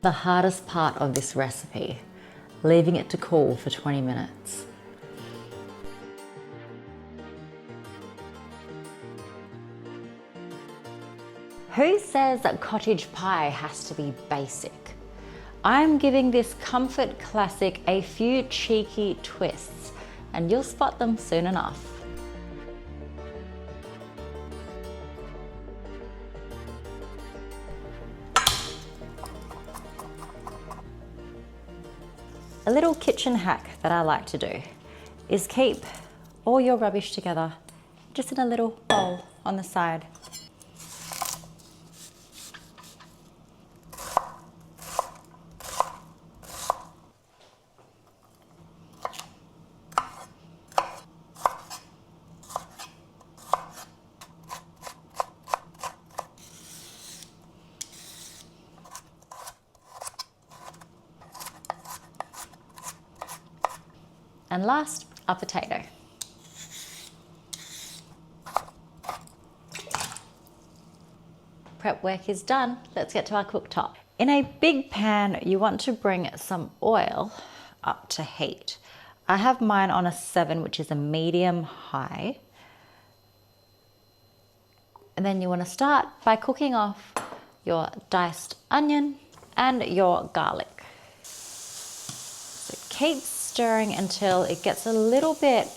The hardest part of this recipe, leaving it to cool for 20 minutes. Who says that cottage pie has to be basic? I'm giving this comfort classic a few cheeky twists, and you'll spot them soon enough. A little kitchen hack that I like to do is keep all your rubbish together just in a little bowl on the side. And last, a potato. Prep work is done. Let's get to our cooktop. In a big pan, you want to bring some oil up to heat. I have mine on a 7, which is a medium high. And then you want to start by cooking off your diced onion and your garlic. So keep stirring until it gets a little bit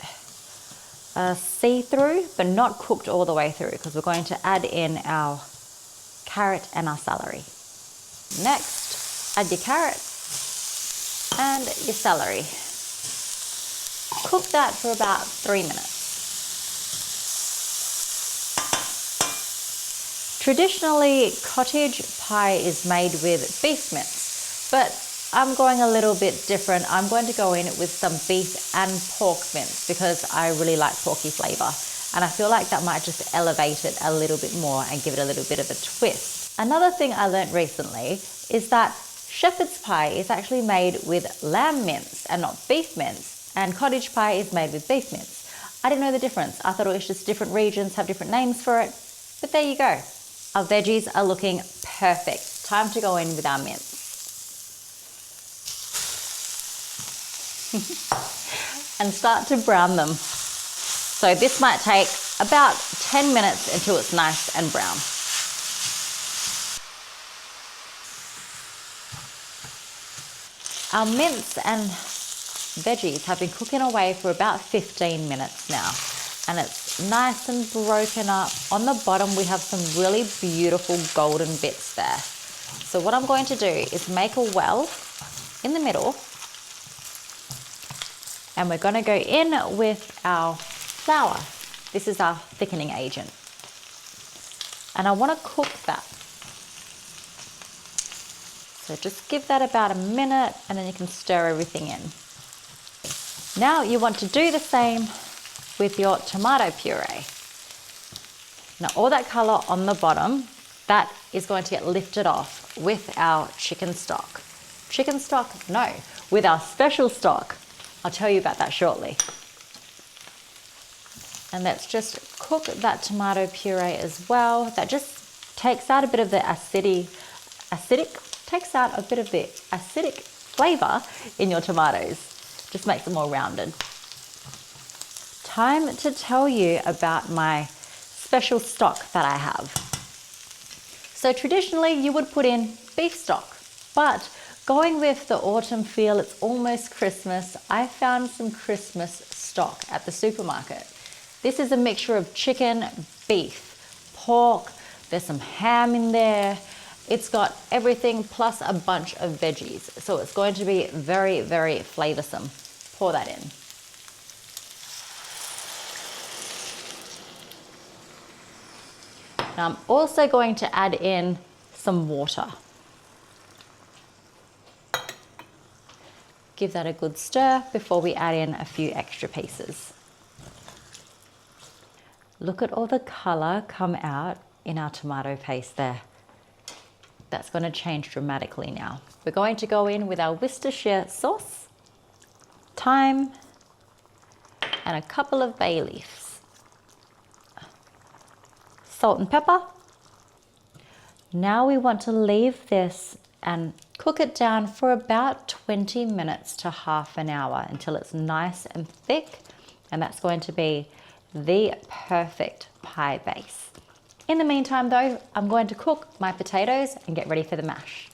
see-through, but not cooked all the way through, because we're going to add in our carrot and our celery. Next, add your carrot and your celery. Cook that for about 3 minutes. Traditionally, cottage pie is made with beef mince, but I'm going a little bit different. I'm going to go in with some beef and pork mince because I really like porky flavour, and I feel like that might just elevate it a little bit more and give it a little bit of a twist. Another thing I learned recently is that shepherd's pie is actually made with lamb mince and not beef mince, and cottage pie is made with beef mince. I didn't know the difference. I thought it was just different regions have different names for it, but there you go. Our veggies are looking perfect. Time to go in with our mince. And start to brown them. So this might take about 10 minutes until it's nice and brown. Our mince and veggies have been cooking away for about 15 minutes now, and it's nice and broken up. On the bottom we have some really beautiful golden bits there. So what I'm going to do is make a well in the middle, and we're going to go in with our flour. This is our thickening agent. And I want to cook that. So just give that about a minute, and then you can stir everything in. Now you want to do the same with your tomato puree. Now all that colour on the bottom, that is going to get lifted off with our chicken stock. Chicken stock? No, with our special stock. I'll tell you about that shortly. And let's just cook that tomato puree as well. That just takes out a bit of the acidic flavour in your tomatoes. Just makes them more rounded. Time to tell you about my special stock that I have. So traditionally you would put in beef stock, but going with the autumn feel, it's almost Christmas, I found some Christmas stock at the supermarket. This is a mixture of chicken, beef, pork, there's some ham in there. It's got everything plus a bunch of veggies. So it's going to be very, very flavoursome. Pour that in. Now I'm also going to add in some water. Give that a good stir before we add in a few extra pieces. Look at all the colour come out in our tomato paste there. That's going to change dramatically now. We're going to go in with our Worcestershire sauce, thyme, and a couple of bay leaves. Salt and pepper. Now we want to leave this and cook cook it down for about 20 minutes to half an hour until it's nice and thick, and that's going to be the perfect pie base. In the meantime though, I'm going to cook my potatoes and get ready for the mash.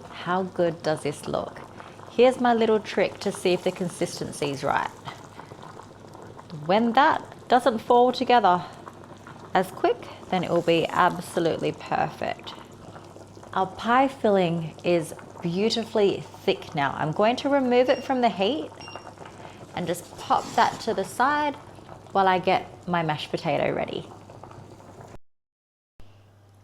How good does this look? Here's my little trick to see if the consistency is right. When that doesn't fall together as quick, then it will be absolutely perfect. Our pie filling is beautifully thick now. I'm going to remove it from the heat and just pop that to the side while I get my mashed potato ready.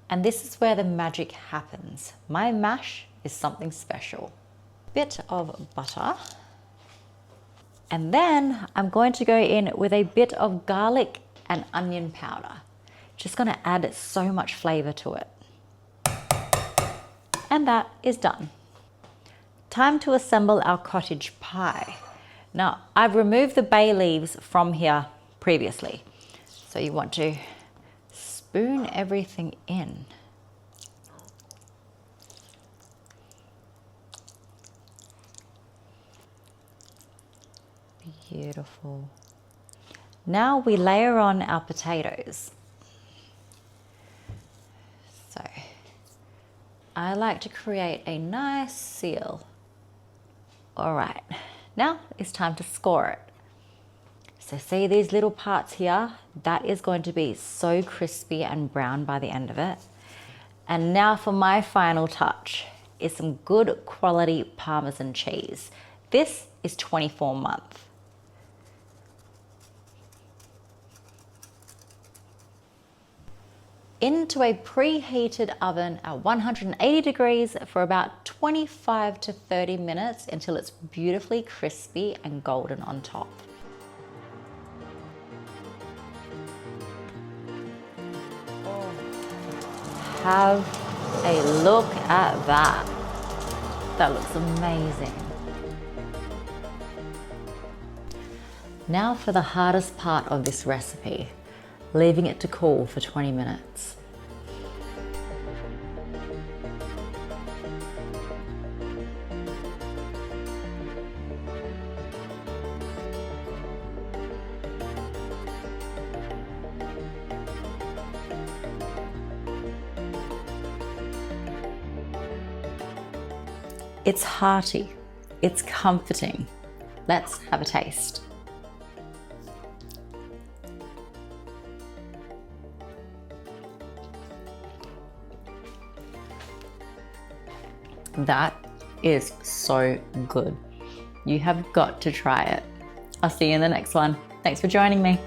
And this is where the magic happens. My mash is something special. Bit of butter. And then I'm going to go in with a bit of garlic and onion powder. Just gonna add so much flavor to it. And that is done. Time to assemble our cottage pie. Now, I've removed the bay leaves from here previously. So you want to spoon everything in. Beautiful. Now we layer on our potatoes. So I like to create a nice seal. All right, now it's time to score it. So see these little parts here? That is going to be so crispy and brown by the end of it. And now for my final touch is some good quality Parmesan cheese. This is 24 month. Into a preheated oven at 180 degrees for about 25 to 30 minutes until it's beautifully crispy and golden on top. Have a look at that. That looks amazing. Now for the hardest part of this recipe, leaving it to cool for 20 minutes. It's hearty, it's comforting. Let's have a taste. That is so good. You have got to try it. I'll see you in the next one. Thanks for joining me.